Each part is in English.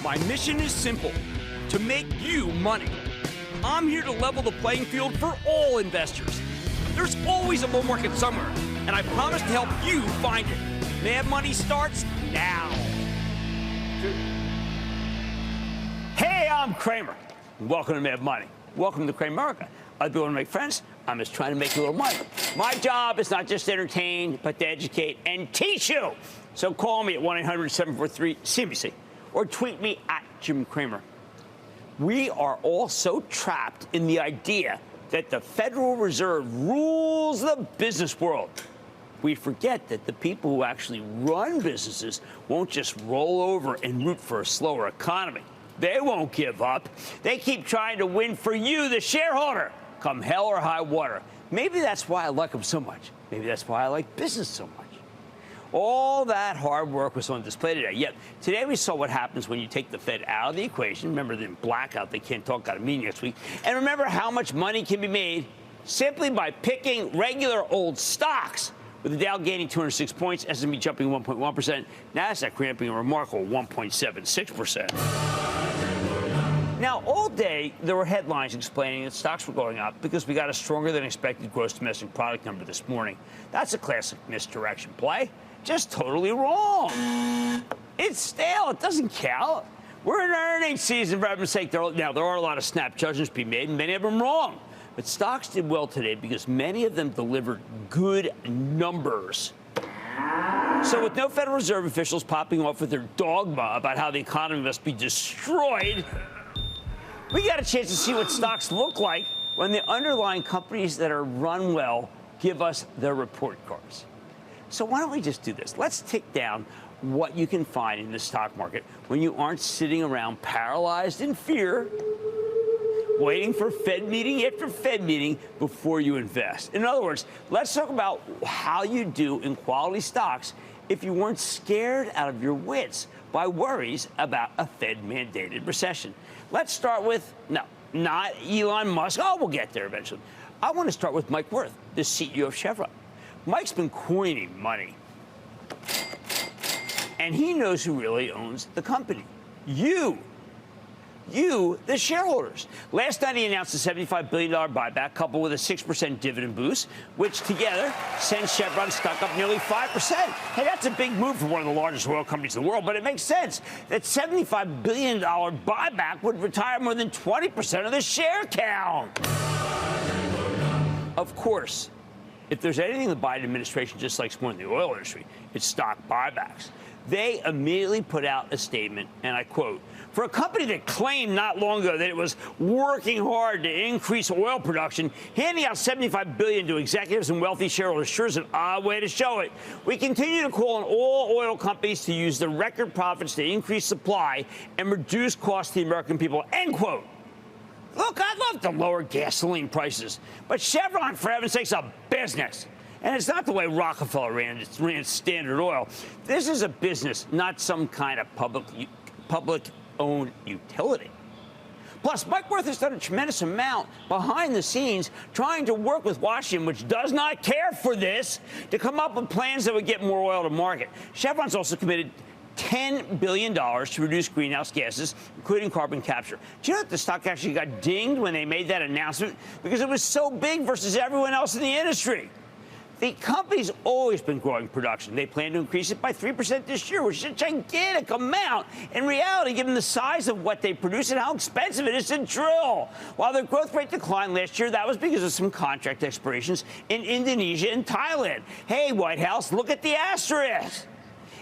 My mission is simple, to make you money. I'm here to level the playing field for all investors. There's always a bull market somewhere, and I promise to help you find it. Mad Money starts now. Hey, I'm Cramer. Welcome to Mad Money. Welcome to Cramerica. I do want to make friends. I'm just trying to make a little money. My job is not just to entertain, but to educate and teach you. So call me at 1-800-743-CNBC or tweet me at Jim Cramer. We are all so trapped in the idea that the Federal Reserve rules the business world. We forget that the people who actually run businesses won't just roll over and root for a slower economy. They won't give up. They keep trying to win for you, the shareholder, come hell or high water. Maybe that's why I like them so much. Maybe that's why I like business so much. All that hard work was on display today. Yet today we saw what happens when you take the Fed out of the equation. Remember the blackout, they can't talk out of meeting next week. And remember how much money can be made simply by picking regular old stocks. With the Dow gaining 206 points, S&P jumping 1.1%, NASDAQ cramping a remarkable 1.76%. Now, all day, there were headlines explaining that stocks were going up because we got a stronger than expected gross domestic product number this morning. That's a classic misdirection play. Just totally wrong. It's stale. It doesn't count. We're in earnings season, for heaven's sake. There are a lot of snap judgments to be made, and many of them wrong. But stocks did well today because many of them delivered good numbers. So with no Federal Reserve officials popping off with their dogma about how the economy must be destroyed, we got a chance to see what stocks look like when the underlying companies that are run well give us their report cards. So why don't we just do this? Let's take down what you can find in the stock market when you aren't sitting around paralyzed in fear, waiting for Fed meeting after Fed meeting before you invest. In other words, let's talk about how you do in quality stocks if you weren't scared out of your wits by worries about a Fed-mandated recession. Let's start with, no, not Elon Musk. Oh, we'll get there eventually. I want to start with Mike Wirth, the CEO of Chevron. Mike's been coining money, and he knows who really owns the company. You, the shareholders. Last night, he announced a $75 billion buyback coupled with a 6% dividend boost, which together sends Chevron stock up nearly 5%. Hey, that's a big move for one of the largest oil companies in the world, but it makes sense. That $75 billion buyback would retire more than 20% of the share count. Of course, if there's anything the Biden administration just likes more than the oil industry, it's stock buybacks. They immediately put out a statement, and I quote, "For a company that claimed not long ago that it was working hard to increase oil production, handing out $75 billion to executives and wealthy shareholders sure is an odd way to show it. We continue to call on all oil companies to use the record profits to increase supply and reduce costs to the American people," end quote. Look, I'd love to lower gasoline prices, but Chevron, for heaven's sakes, is a business. And it's not the way Rockefeller ran Standard Oil. This is a business, not some kind of public-owned utility. Plus, Mike Wirth has done a tremendous amount behind the scenes trying to work with Washington, which does not care for this, to come up with plans that would get more oil to market. Chevron's also committed $10 billion to reduce greenhouse gases, including carbon capture. Do you know that the stock actually got dinged when they made that announcement? Because it was so big versus everyone else in the industry. The company's always been growing production. They plan to increase it by 3% this year, which is a gigantic amount. In reality, given the size of what they produce and how expensive it is to drill. While their growth rate declined last year, that was because of some contract expirations in Indonesia and Thailand. Hey, White House, look at the asterisk.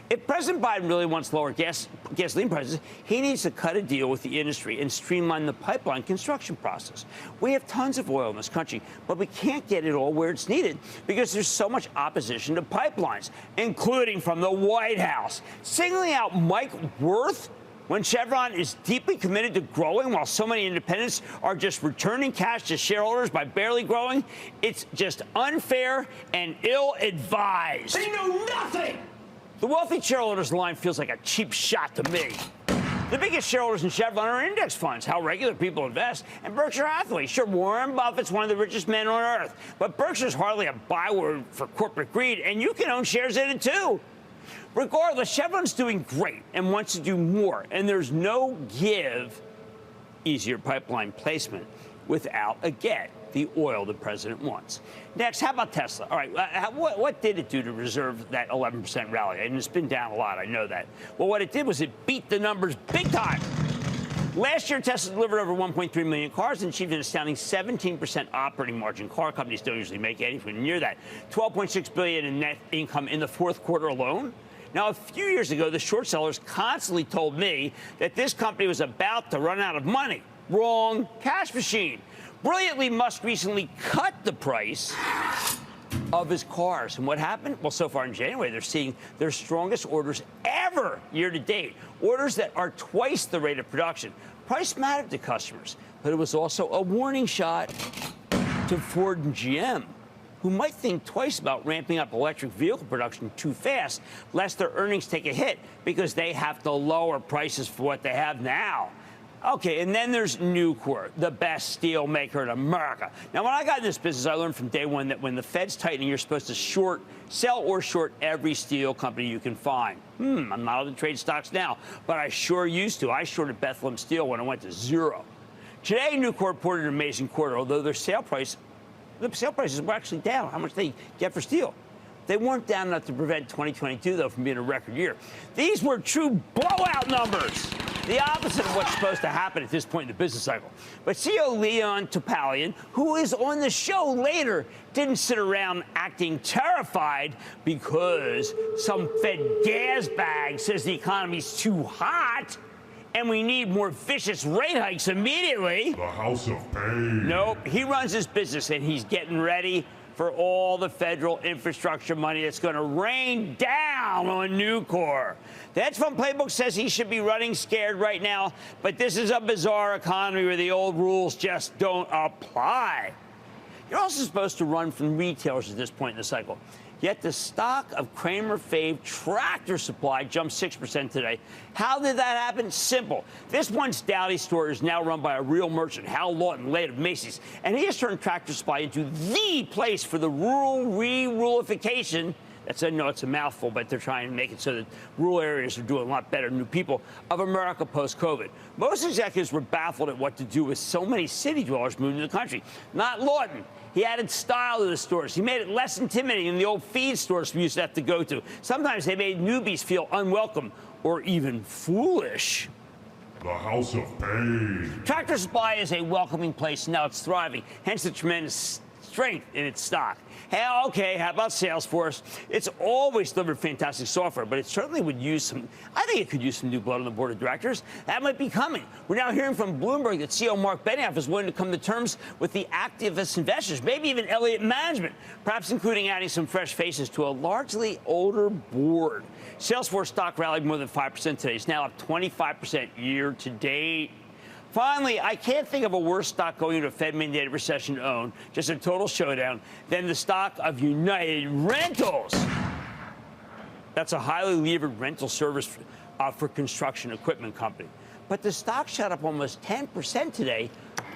If President Biden really wants lower gasoline prices, he needs to cut a deal with the industry and streamline the pipeline construction process. We have tons of oil in this country, but we can't get it all where it's needed because there's so much opposition to pipelines, including from the White House. Singling out Mike Wirth when Chevron is deeply committed to growing while so many independents are just returning cash to shareholders by barely growing, it's just unfair and ill-advised. They know nothing! The wealthy shareholders line feels like a cheap shot to me. The biggest shareholders in Chevron are index funds, how regular people invest, and Berkshire Hathaway. Sure, Warren Buffett's one of the richest men on earth, but Berkshire's hardly a byword for corporate greed, and you can own shares in it too. Regardless, Chevron's doing great and wants to do more, and there's no give easier pipeline placement without a get the oil the president wants. Next, how about Tesla? All right, what did it do to reserve that 11% rally? And it's been down a lot, I know that. Well, what it did was it beat the numbers big time. Last year, Tesla delivered over 1.3 million cars and achieved an astounding 17% operating margin. Car companies don't usually make anything near that. $12.6 billion in net income in the fourth quarter alone. Now, a few years ago, the short sellers constantly told me that this company was about to run out of money. Wrong cash machine. Brilliantly, Musk recently cut the price of his cars. And what happened? Well, so far in January, they're seeing their strongest orders ever year to date. Orders that are twice the rate of production. Price mattered to customers, but it was also a warning shot to Ford and GM, who might think twice about ramping up electric vehicle production too fast, lest their earnings take a hit because they have to lower prices for what they have now. Okay, and then there's Nucor, the best steel maker in America. Now, when I got in this business, I learned from day one that when the Fed's tightening, you're supposed to sell or short every steel company you can find. I'm not allowed to trade stocks now, but I sure used to. I shorted Bethlehem Steel when it went to zero. Today, Nucor reported an amazing quarter, although the sale prices were actually down. How much they get for steel? They weren't down enough to prevent 2022, though, from being a record year. These were true blowout numbers. The opposite of what's supposed to happen at this point in the business cycle. But CEO Leon Topalian, who is on the show later, didn't sit around acting terrified because some Fed gas bag says the economy's too hot and we need more vicious rate hikes immediately. The House of Pain. Nope, he runs his business and he's getting ready for all the federal infrastructure money that's going to rain down on Nucor. The hedge fund playbook says he should be running scared right now, but this is a bizarre economy where the old rules just don't apply. You're also supposed to run from retailers at this point in the cycle. Yet the stock of Cramer fave Tractor Supply jumped 6% today. How did that happen? Simple. This once dowdy store is now run by a real merchant, Hal Lawton, late of Macy's, and he has turned Tractor Supply into the place for the rural re-rulification. It's a mouthful, but they're trying to make it so that rural areas are doing a lot better than new people of America post-COVID. Most executives were baffled at what to do with so many city dwellers moving to the country. Not Lawton. He added style to the stores. He made it less intimidating than the old feed stores we used to have to go to. Sometimes they made newbies feel unwelcome or even foolish. The House of Pain. Tractor Supply is a welcoming place, and now it's thriving, hence the tremendous strength in its stock. Hey, okay, how about Salesforce? It's always delivered fantastic software, but it certainly would use some, I think it could use some new blood on the board of directors. That might be coming. We're now hearing from Bloomberg that CEO Mark Benioff is willing to come to terms with the activist investors, maybe even Elliott Management, perhaps including adding some fresh faces to a largely older board. Salesforce stock rallied more than 5% today. It's now up 25% year to date. Finally, I can't think of a worse stock going into a Fed-mandated recession to own, just a total showdown, than the stock of United Rentals. That's a highly levered rental service for construction equipment company. But the stock shot up almost 10% today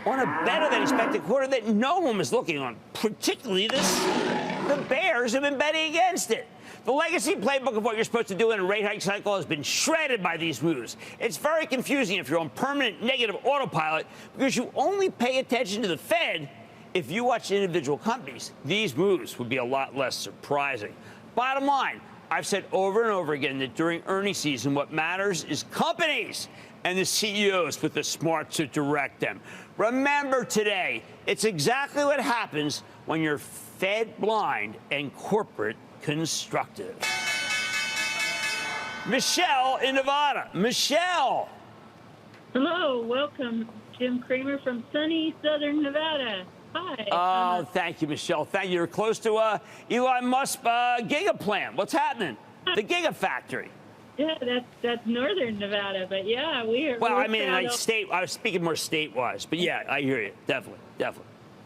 on a better-than-expected quarter that no one was looking on, particularly the bears have been betting against it. The legacy playbook of what you're supposed to do in a rate hike cycle has been shredded by these moves. It's very confusing if you're on permanent negative autopilot because you only pay attention to the Fed. If you watch individual companies, these moves would be a lot less surprising. Bottom line, I've said over and over again that during earnings season, what matters is companies and the CEOs with the smarts to direct them. Remember today, it's exactly what happens when you're Fed blind and corporate constructive. Michelle in Nevada. Michelle. Hello, welcome. Jim Cramer from sunny southern Nevada. Hi. Oh, thank you, Michelle. Thank you. You're close to Elon Musk's Giga plant. What's happening? The Giga Factory. Yeah, that's northern Nevada, but yeah, we're. Well, I mean, I was speaking more state-wise, but yeah, I hear you. Definitely.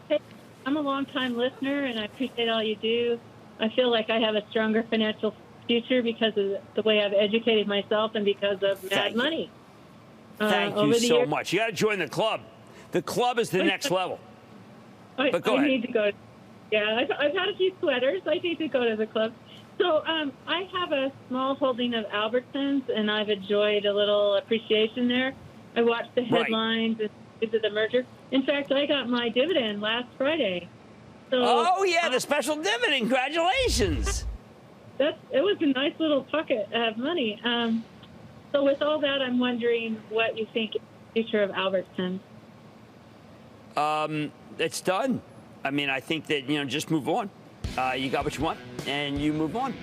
Hey, I'm a long-time listener, and I appreciate all you do. I feel like I have a stronger financial future because of the way I've educated myself and because of Mad Money. Thank you so much. You got to join the club. The club is the next level. But go ahead. Need to go. Yeah, I've had a few sweaters. I need to go to the club. So I have a small holding of Albertsons, and I've enjoyed a little appreciation there. I watched the headlines and did the merger. In fact, I got my dividend last Friday. So, oh, yeah, the special dividend. Congratulations. It was a nice little pocket of money. So with all that, I'm wondering what you think is the future of Albertsons. It's done. I mean, I think that, just move on. You got what you want, and you move on.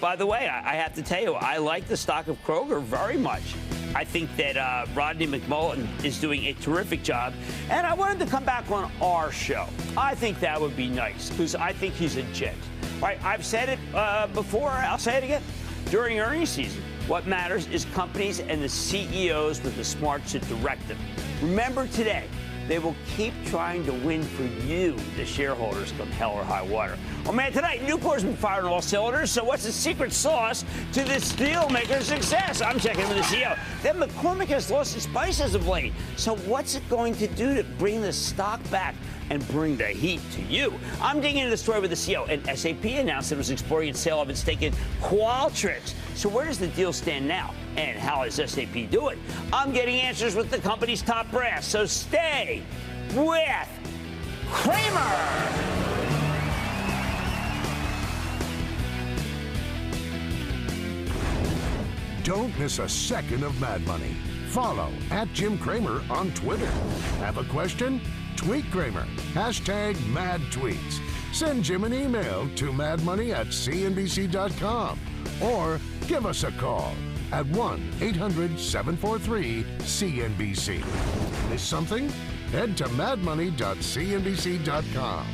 By the way, I have to tell you, I like the stock of Kroger very much. I think that Rodney McMullen is doing a terrific job, and I wanted to come back on our show. I think that would be nice, because I think he's a gent. Right? I've said it before. I'll say it again. During earnings season, what matters is companies and the CEOs with the smarts to direct them. Remember today, they will keep trying to win for you, the shareholders, come hell or high water. Oh, man, tonight, Newport's been firing on all cylinders, so what's the secret sauce to this steelmaker's success? I'm checking with the CEO. Then McCormick has lost its spice as of late. So what's it going to do to bring the stock back and bring the heat to you? I'm digging into the story with the CEO, and SAP announced it was exploring its sale of its stake in Qualtrics. So where does the deal stand now? And how is SAP doing? I'm getting answers with the company's top brass, so stay with Cramer. Don't miss a second of Mad Money. Follow @Jim Cramer on Twitter. Have a question? Tweet Cramer. #MadTweets. Send Jim an email to madmoney@cnbc.com or give us a call at 1-800-743-CNBC. Miss something? Head to madmoney.cnbc.com.